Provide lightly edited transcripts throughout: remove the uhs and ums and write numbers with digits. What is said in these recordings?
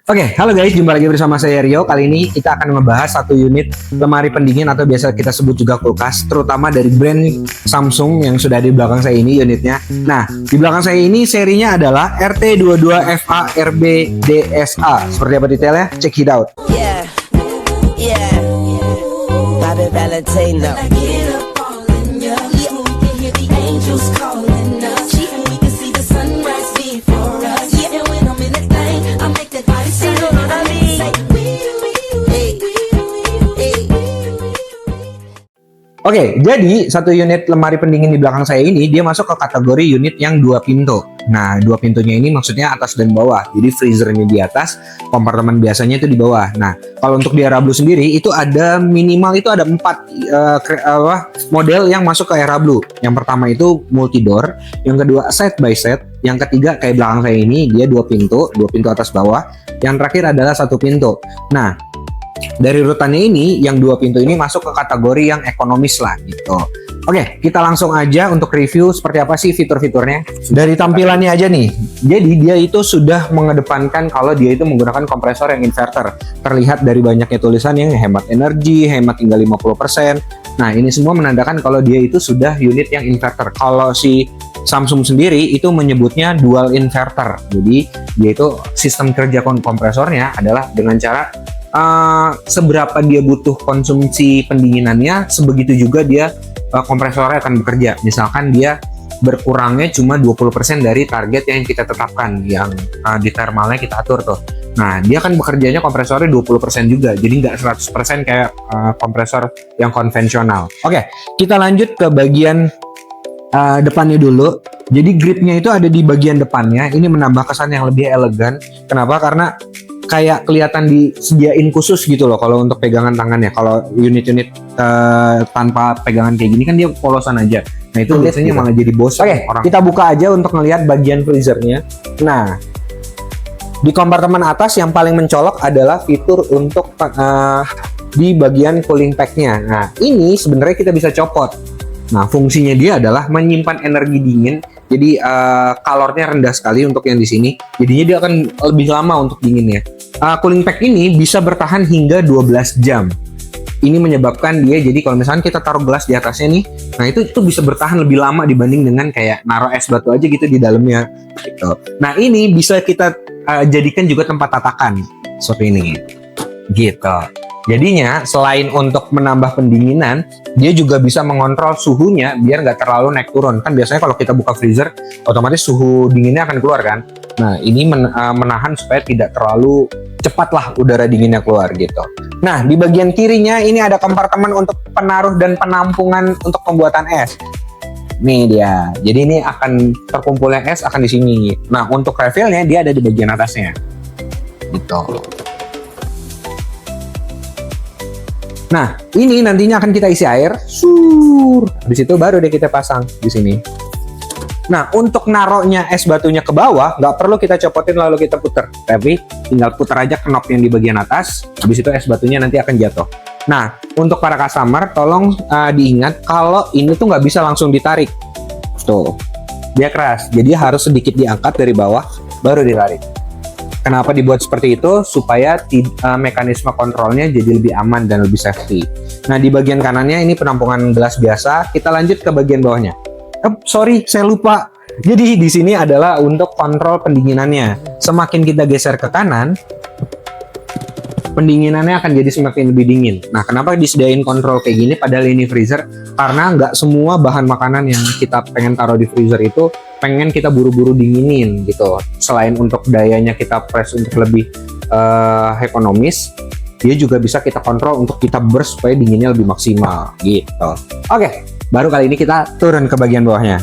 Oke, halo guys, jumpa lagi bersama saya Rio. Kali ini kita akan membahas satu unit lemari pendingin atau biasa kita sebut juga kulkas, terutama dari brand Samsung yang sudah di belakang saya ini unitnya. Nah, di belakang saya ini serinya adalah RT22FA-RB-DSA. Seperti apa detailnya? Check it out. Yeah, yeah, Bobby Valentino. Oke, jadi satu unit lemari pendingin di belakang saya ini dia masuk ke kategori unit yang dua pintu. Nah, dua pintunya ini maksudnya atas dan bawah. Jadi freezernya di atas, kompartemen biasanya itu di bawah. Nah, kalau untuk di era Blue sendiri itu ada minimal itu ada 4 model yang masuk ke era Blue. Yang pertama itu multi door, yang kedua side by side, yang ketiga kayak belakang saya ini dia dua pintu atas bawah. Yang terakhir adalah satu pintu. Nah, dari urutannya ini, yang dua pintu ini masuk ke kategori yang ekonomis lah gitu. Oke, kita langsung aja untuk review seperti apa sih fitur-fiturnya. Dari tampilannya aja nih, jadi dia itu sudah mengedepankan kalau dia itu menggunakan kompresor yang inverter. Terlihat dari banyaknya tulisan yang hemat energi, hemat hingga 50%. Nah, ini semua menandakan kalau dia itu sudah unit yang inverter. Kalau si Samsung sendiri itu menyebutnya dual inverter. Jadi, dia itu sistem kerja kompresornya adalah dengan cara seberapa dia butuh konsumsi pendinginannya, sebegitu juga dia kompresornya akan bekerja. Misalkan dia berkurangnya cuma 20% dari target yang kita tetapkan, yang di thermalnya kita atur tuh. Nah, dia kan bekerjanya kompresornya 20% juga, jadi nggak 100% kayak kompresor yang konvensional. Oke, kita lanjut ke bagian depannya dulu. Jadi gripnya itu ada di bagian depannya. Ini menambah kesan yang lebih elegan. Kenapa? Karena kayak kelihatan disediain khusus gitu loh kalau untuk pegangan tangannya. Kalau unit-unit tanpa pegangan kayak gini kan dia polosan aja. Nah, itu biasanya malah jadi bosan. Oke, kita buka aja untuk ngelihat bagian freezernya. Nah, di kompartemen atas yang paling mencolok adalah fitur untuk di bagian cooling pack-nya. Nah, ini sebenarnya kita bisa copot. Nah, fungsinya dia adalah menyimpan energi dingin. Jadi kalornya rendah sekali untuk yang di sini. Jadinya dia akan lebih lama untuk dinginnya. Cooling pack ini bisa bertahan hingga 12 jam. Ini menyebabkan dia jadi kalau misalnya kita taruh gelas di atasnya nih, nah itu bisa bertahan lebih lama dibanding dengan kayak naruh es batu aja gitu di dalamnya gitu. Nah, ini bisa kita jadikan juga tempat tatakan seperti ini gitu. Jadinya selain untuk menambah pendinginan, dia juga bisa mengontrol suhunya biar nggak terlalu naik turun. Kan biasanya kalau kita buka freezer, otomatis suhu dinginnya akan keluar kan. Nah, ini menahan supaya tidak terlalu cepat lah udara dinginnya keluar gitu. Nah, di bagian kirinya ini ada kompartemen untuk penaruh dan penampungan untuk pembuatan es. Nih dia. Jadi ini akan terkumpulnya es akan di sini. Nah, untuk refillnya dia ada di bagian atasnya. Gitu. Nah, ini nantinya akan kita isi air. Habis itu baru deh kita pasang di sini. Nah, untuk naruhnya es batunya ke bawah, nggak perlu kita copotin lalu kita puter. Tapi tinggal putar aja knob yang di bagian atas. Habis itu es batunya nanti akan jatuh. Nah, untuk para customer, tolong diingat kalau ini tuh nggak bisa langsung ditarik. Tuh, dia keras. Jadi harus sedikit diangkat dari bawah, baru ditarik. Kenapa dibuat seperti itu? Supaya mekanisme kontrolnya jadi lebih aman dan lebih safety. Nah, di bagian kanannya ini penampungan gelas biasa. Kita lanjut ke bagian bawahnya. Sorry, saya lupa. Jadi di sini adalah untuk kontrol pendinginannya. Semakin kita geser ke kanan, pendinginannya akan jadi semakin lebih dingin. Nah, kenapa disediain kontrol kayak gini padahal ini freezer? Karena nggak semua bahan makanan yang kita pengen taruh di freezer itu pengen kita buru-buru dinginin gitu. Selain untuk dayanya kita press untuk lebih ekonomis, dia juga bisa kita kontrol untuk kita burst supaya dinginnya lebih maksimal gitu. Oke, baru kali ini kita turun ke bagian bawahnya.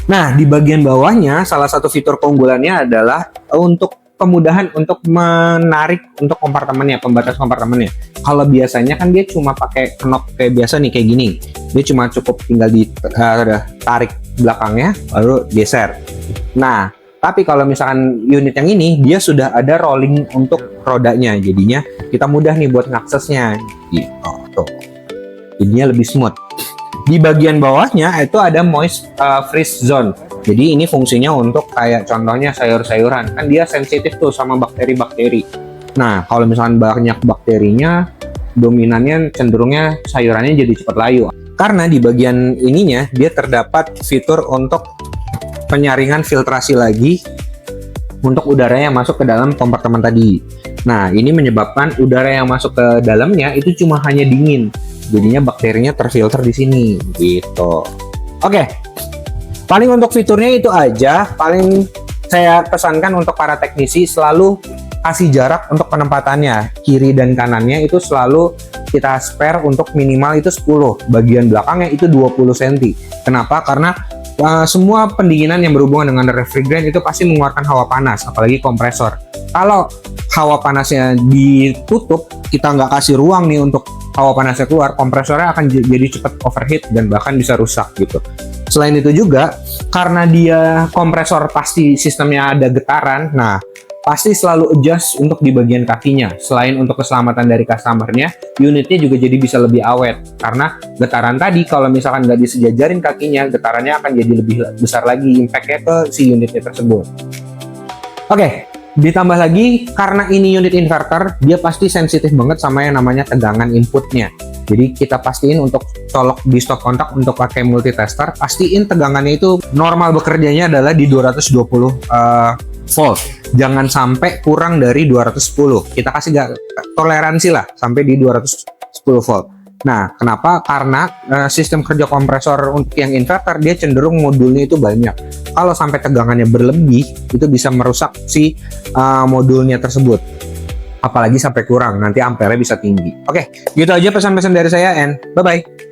Nah, di bagian bawahnya salah satu fitur keunggulannya adalah untuk kemudahan untuk menarik untuk kompartemennya, pembatas kompartemennya. Kalau biasanya kan dia cuma pakai knob kayak biasa nih, kayak gini. Dia cuma cukup tinggal ditarik belakangnya, lalu geser. Nah, tapi kalau misalkan unit yang ini, dia sudah ada rolling untuk rodanya. Jadinya kita mudah nih buat ngaksesnya. Gitu, tuh. Jadinya lebih smooth. Di bagian bawahnya itu ada moist freeze zone. Jadi ini fungsinya untuk kayak contohnya sayur-sayuran, kan dia sensitif tuh sama bakteri-bakteri. Nah, kalau misalkan banyak bakterinya, dominannya cenderungnya sayurannya jadi cepat layu. Karena di bagian ininya dia terdapat fitur untuk penyaringan filtrasi lagi untuk udara yang masuk ke dalam kompartemen tadi. Nah, ini menyebabkan udara yang masuk ke dalamnya itu cuma hanya dingin. Jadinya bakterinya terfilter di sini gitu. Oke. Paling untuk fiturnya itu aja. Paling saya pesankan untuk para teknisi selalu kasih jarak untuk penempatannya. Kiri dan kanannya itu selalu kita spare untuk minimal itu 10. Bagian belakangnya itu 20 cm. Kenapa? Karena semua pendinginan yang berhubungan dengan refrigeran itu pasti mengeluarkan hawa panas, apalagi kompresor. Kalau hawa panasnya ditutup, kita nggak kasih ruang nih untuk hawa panasnya keluar, kompresornya akan jadi cepat overheat dan bahkan bisa rusak gitu. Selain itu juga, karena dia kompresor pasti sistemnya ada getaran, nah pasti selalu adjust untuk di bagian kakinya. Selain untuk keselamatan dari customernya, unitnya juga jadi bisa lebih awet. Karena getaran tadi, kalau misalkan nggak disejajarin kakinya, getarannya akan jadi lebih besar lagi impact-nya ke si unitnya tersebut. Oke, ditambah lagi, karena ini unit inverter, dia pasti sensitif banget sama yang namanya tegangan inputnya. Jadi kita pastiin untuk colok di stop kontak untuk pakai multitester, pastiin tegangannya itu normal bekerjanya adalah di 220 volt. Jangan sampai kurang dari 210. Kita kasih toleransi lah sampai di 210 volt. Nah, kenapa? Karena sistem kerja kompresor untuk yang inverter dia cenderung modulnya itu banyak. Kalau sampai tegangannya berlebih, itu bisa merusak si modulnya tersebut. Apalagi sampai kurang, nanti ampere bisa tinggi. Oke, gitu aja pesan-pesan dari saya, and bye-bye.